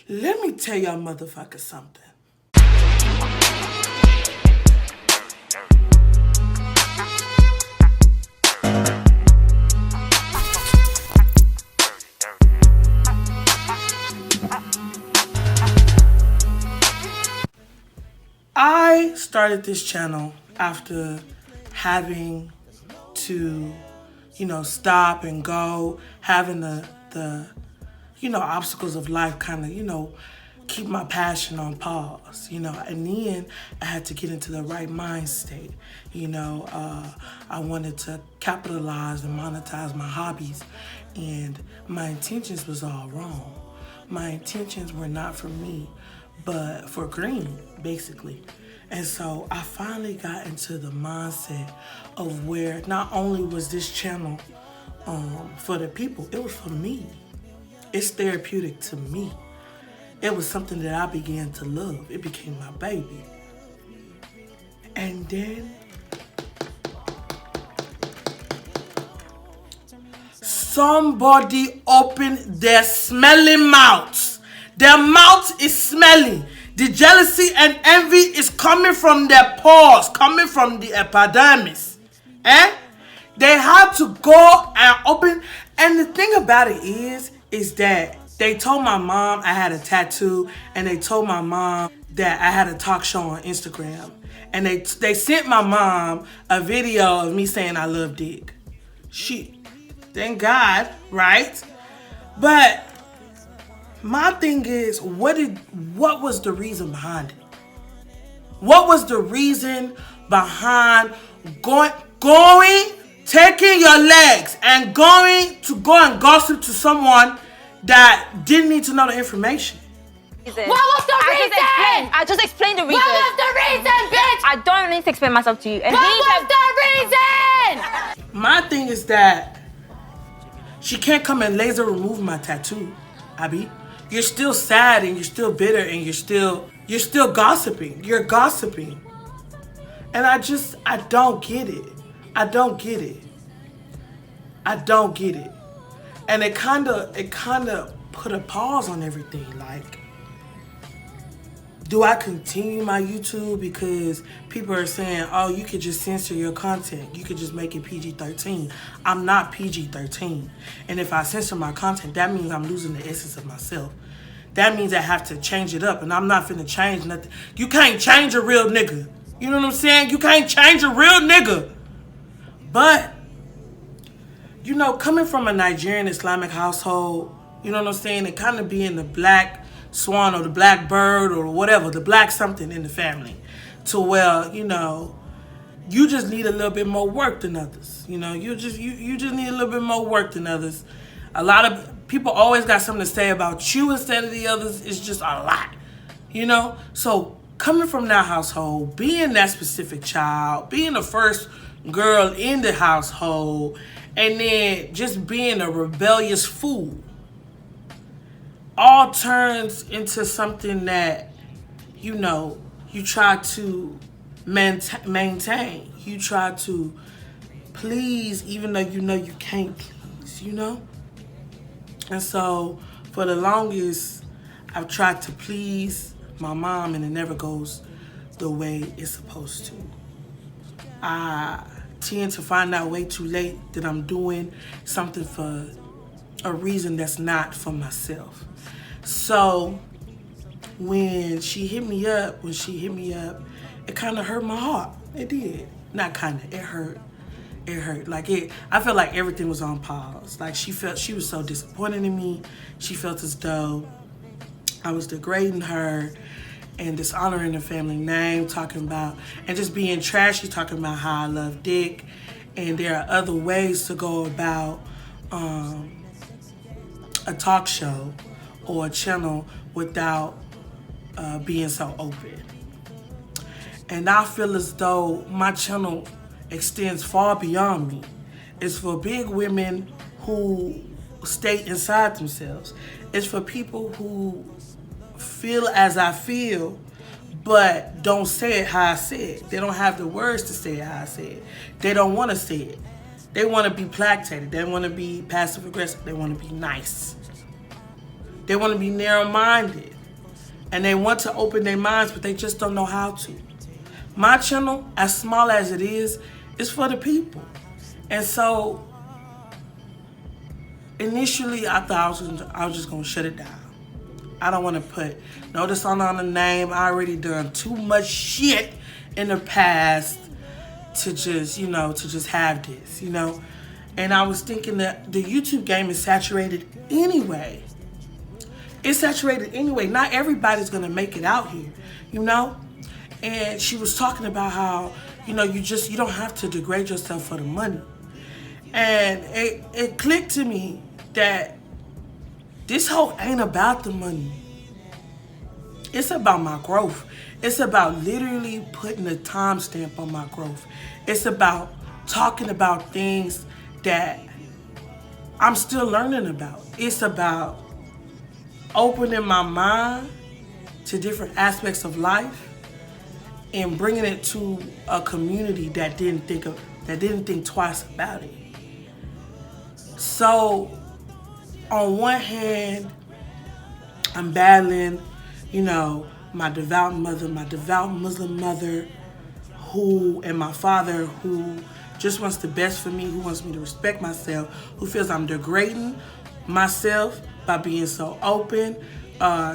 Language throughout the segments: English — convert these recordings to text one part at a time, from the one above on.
Let me tell y'all motherfuckers something. I started this channel after having to, stop and go, having the obstacles of life kind of, keep my passion on pause, and then I had to get into the right mind state. I wanted to capitalize and monetize my hobbies, and my intentions was all wrong. My intentions were not for me, but for green, basically. And so I finally got into the mindset of where not only was this channel for the people, it was for me. It's therapeutic to me. It was something that I began to love. It became my baby. And then somebody opened their smelling mouths. Their mouth is smelling. The jealousy and envy is coming from their pores, coming from the epidermis. They had to go and open. And the thing about it is that they told my mom I had a tattoo, and they told my mom that I had a talk show on Instagram. And they sent my mom a video of me saying I love dick. Shit. Thank God, right? But my thing is, what was the reason behind it? What was the reason behind taking your legs and going to go and gossip to someone that didn't need to know the information? What was the reason? I just explained the reason. What was the reason, bitch? I don't need to explain myself to you. And what was the reason? My thing is that she can't come and laser remove my tattoo, Abby. You're still sad and you're still bitter and you're still gossiping. You're gossiping. And I don't get it. I don't get it. And it kind of put a pause on everything. Like, do I continue my YouTube because people are saying, oh, you could just censor your content. You could just make it PG-13. I'm not PG-13. And if I censor my content, that means I'm losing the essence of myself. That means I have to change it up, and I'm not finna change nothing. You can't change a real nigga. You know what I'm saying? You can't change a real nigga. But, coming from a Nigerian Islamic household, you know what I'm saying? And kind of being the black swan or the black bird or whatever, the black something in the family, to where, you just need a little bit more work than others. You just need a little bit more work than others. A lot of people always got something to say about you instead of the others. It's just a lot, So coming from that household, being that specific child, being the first girl in the household, and then just being a rebellious fool, all turns into something that, you try to maintain. You try to please even though you can't please, And so for the longest, I've tried to please my mom, and it never goes the way it's supposed to. I tend to find out way too late that I'm doing something for a reason that's not for myself. So when she hit me up, it kind of hurt my heart. It did. Not kind of, it hurt. It hurt. I felt like everything was on pause. Like she was so disappointed in me. She felt as though I was degrading her and dishonoring the family name, and just being trashy, talking about how I love dick. And there are other ways to go about a talk show or a channel without being so open. And I feel as though my channel extends far beyond me. It's for big women who stay inside themselves. It's for people who feel as I feel, but don't say it how I say it. They don't have the words to say it how I say it. They don't want to say it. They want to be placatated. They want to be passive aggressive. They want to be nice. They want to be narrow-minded. And they want to open their minds, but they just don't know how to. My channel, as small as it is for the people. And so, initially, I thought I was just going to shut it down. I don't want to put no dishonor on the name. I already done too much shit in the past to just, to just have this, And I was thinking that the YouTube game is saturated anyway. It's saturated anyway. Not everybody's going to make it out here, And she was talking about how, you don't have to degrade yourself for the money. And it clicked to me that this whole ain't about the money. It's about my growth. It's about literally putting a timestamp on my growth. It's about talking about things that I'm still learning about. It's about opening my mind to different aspects of life and bringing it to a community that didn't think twice about it. So, on one hand, I'm battling, my devout Muslim mother, and my father who just wants the best for me, who wants me to respect myself, who feels I'm degrading myself by being so open.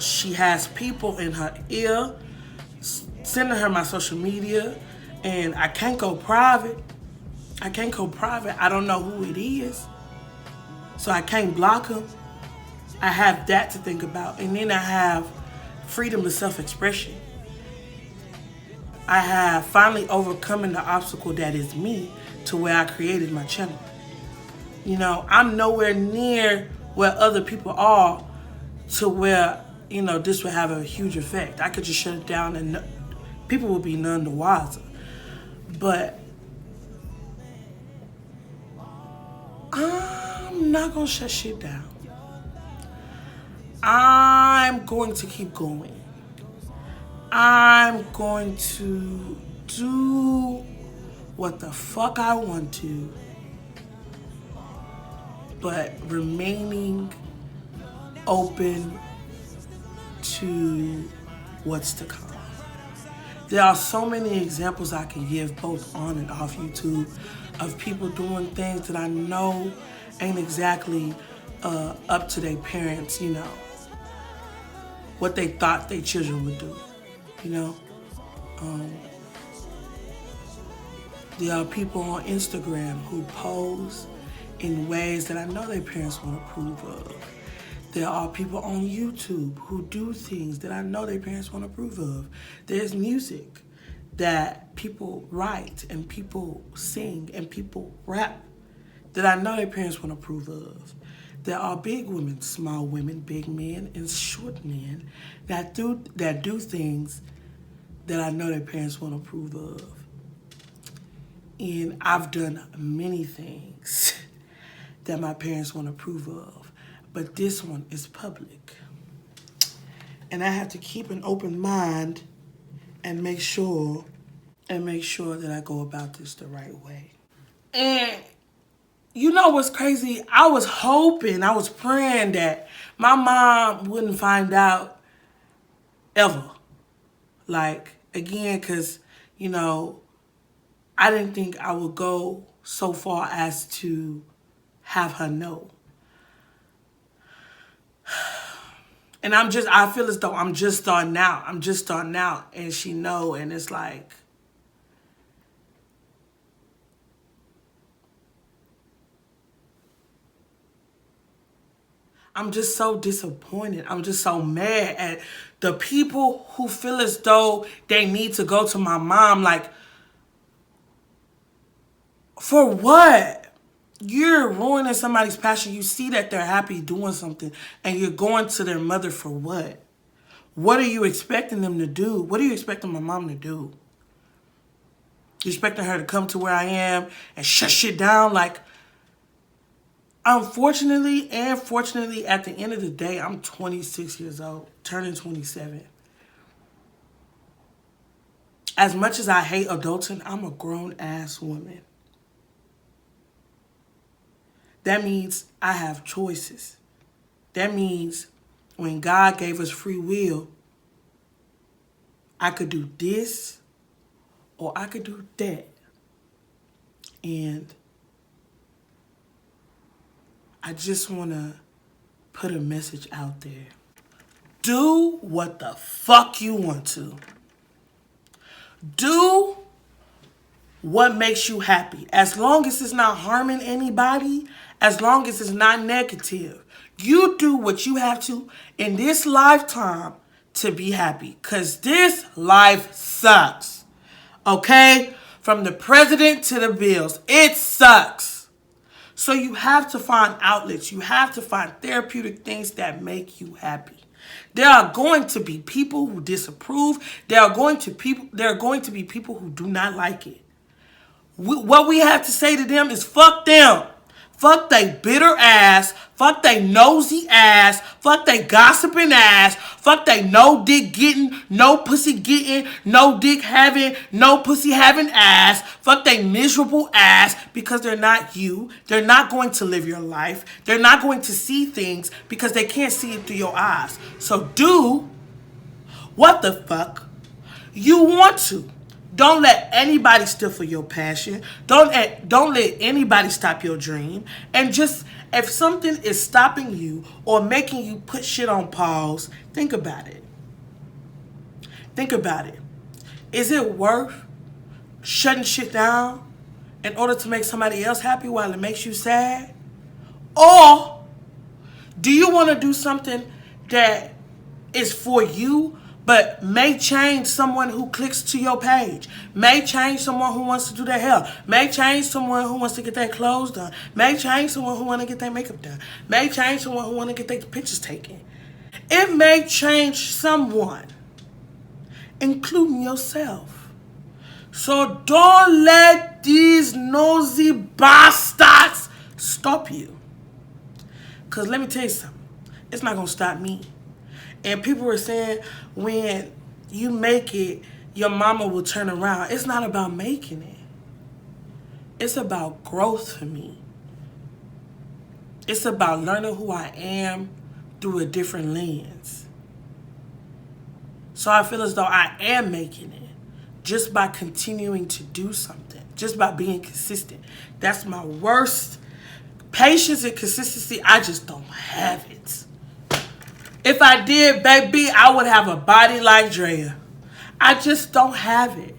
She has people in her ear sending her my social media, and I can't go private. I don't know who it is, so I can't block them. I have that to think about. And then I have freedom of self-expression. I have finally overcoming the obstacle that is me to where I created my channel. I'm nowhere near where other people are to where, this would have a huge effect. I could just shut it down and people would be none the wiser. But I'm not going to shut shit down. I'm going to keep going. I'm going to do what the fuck I want to, but remaining open to what's to come. There are so many examples I can give both on and off YouTube of people doing things that I know ain't exactly up to their parents, what they thought their children would do, There are people on Instagram who pose in ways that I know their parents won't approve of. There are people on YouTube who do things that I know their parents won't approve of. There's music that people write and people sing and people rap that I know their parents won't approve of. There are big women, small women, big men, and short men that do things that I know their parents won't approve of. And I've done many things that my parents won't approve of, but this one is public. And I have to keep an open mind and make sure that I go about this the right way. And you know what's crazy? I was praying that my mom wouldn't find out ever. Like, again, because, I didn't think I would go so far as to have her know. And I feel as though I'm just starting out. And she know, and it's like, I'm just so disappointed. I'm just so mad at the people who feel as though they need to go to my mom. Like, for what? You're ruining somebody's passion. You see that they're happy doing something, and you're going to their mother for what? What are you expecting them to do? What are you expecting my mom to do? You expecting her to come to where I am and shut shit down? Like, unfortunately and fortunately, at the end of the day, I'm 26 years old, turning 27. As much as I hate adulting, I'm a grown-ass woman. that means I have choices. That means when God gave us free will, I could do this or I could do that. And I just want to put a message out there. Do what the fuck you want to. Do what makes you happy. As long as it's not harming anybody, as long as it's not negative, you do what you have to in this lifetime to be happy. Because this life sucks. Okay? From the president to the bills, it sucks. So you have to find outlets. You have to find therapeutic things that make you happy. There are going to be people who disapprove. There are going to be people who do not like it. What we have to say to them is fuck them. Fuck they bitter ass. Fuck they nosy ass. Fuck they gossiping ass. Fuck they no dick getting, no pussy getting, no dick having, no pussy having ass. Fuck they miserable ass because they're not you. They're not going to live your life. They're not going to see things because they can't see it through your eyes. So do what the fuck you want to. Don't let anybody stifle your passion. Don't let anybody stop your dream. And just, if something is stopping you or making you put shit on pause, think about it. Think about it. Is it worth shutting shit down in order to make somebody else happy while it makes you sad? Or do you want to do something that is for you, but may change someone who clicks to your page, may change someone who wants to do their hair, may change someone who wants to get their clothes done, may change someone who wants to get their makeup done, may change someone who wants to get their pictures taken. It may change someone, including yourself. So don't let these nosy bastards stop you. Because let me tell you something, it's not going to stop me. And people were saying when you make it, your mama will turn around. It's not about making it. It's about growth for me. It's about learning who I am through a different lens. So I feel as though I am making it just by continuing to do something, just by being consistent. That's my worst. Patience and consistency, I just don't have it. If I did, baby, I would have a body like Drea. I just don't have it.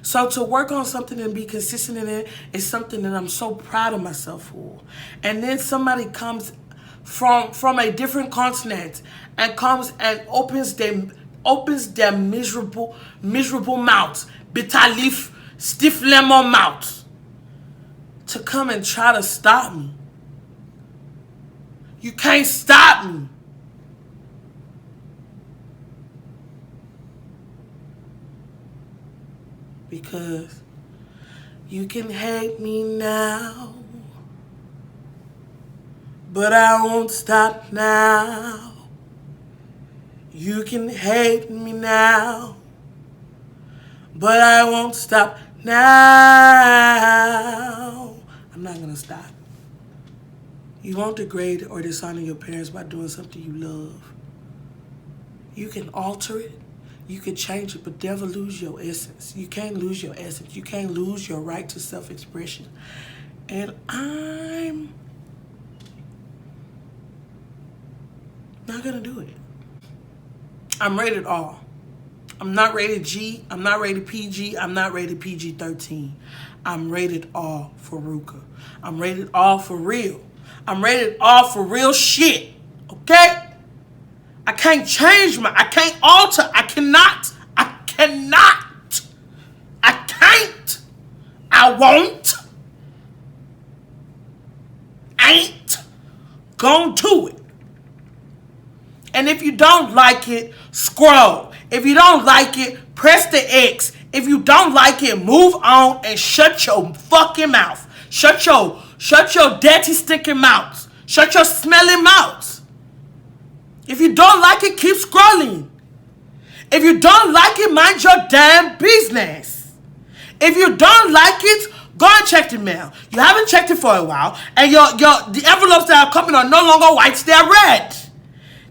So to work on something and be consistent in it is something that I'm so proud of myself for. And then somebody comes from a different continent and comes and opens their miserable mouth, bitter leaf, stiff lemon mouth, to come and try to stop me. You can't stop me. Because you can hate me now, but I won't stop now. You can hate me now, but I won't stop now. I'm not going to stop. You won't degrade or dishonor your parents by doing something you love. You can alter it. You can change it, but never lose your essence. You can't lose your essence. You can't lose your right to self-expression. And I'm not going to do it. I'm rated R. I'm not rated G. I'm not rated PG. I'm not rated PG-13. I'm rated R for Ruka. I'm rated R for real. I'm rated R for real shit. Okay? I can't change I can't alter. I can't. I won't. Ain't gonna do it. And if you don't like it, scroll. If you don't like it, press the X. If you don't like it, move on and shut your fucking mouth. Shut your dirty stinking mouth. Shut your smelly mouth. If you don't like it, keep scrolling. If you don't like it, mind your damn business. If you don't like it, Go and check the mail. You haven't checked it for a while, and the envelopes that are coming are no longer white, they're red.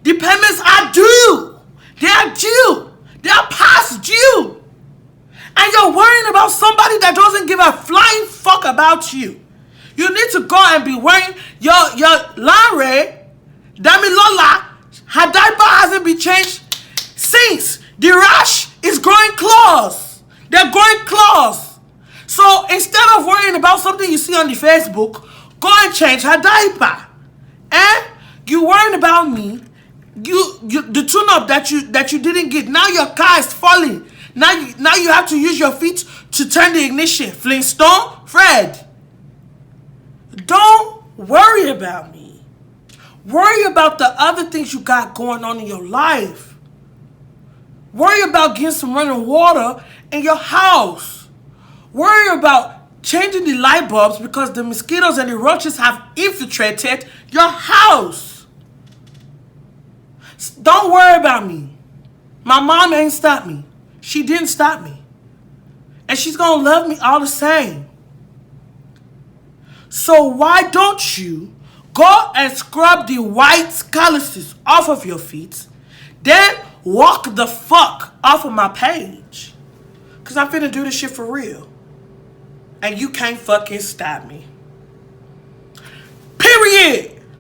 The payments are due. They are due. They are past due. And you're worrying about somebody that doesn't give a flying fuck about you. You need to go and be wearing your Larry, Damilola, her diaper hasn't been changed since. The rash is growing claws. They're growing claws. So instead of worrying about something you see on the Facebook, go and change her diaper. And you worrying about me. The tune-up that you didn't get. Now your car is falling. Now you have to use your feet to turn the ignition. Flintstone, Fred. Don't worry about me. Worry about the other things you got going on in your life. Worry about getting some running water in your house. Worry about changing the light bulbs because the mosquitoes and the roaches have infiltrated your house. Don't worry about me. My mom ain't stopped me. She didn't stop me. And she's gonna love me all the same. So why don't you go and scrub the white calluses off of your feet, then walk the fuck off of my page? Because I'm finna do this shit for real. And you can't fucking stop me. Period.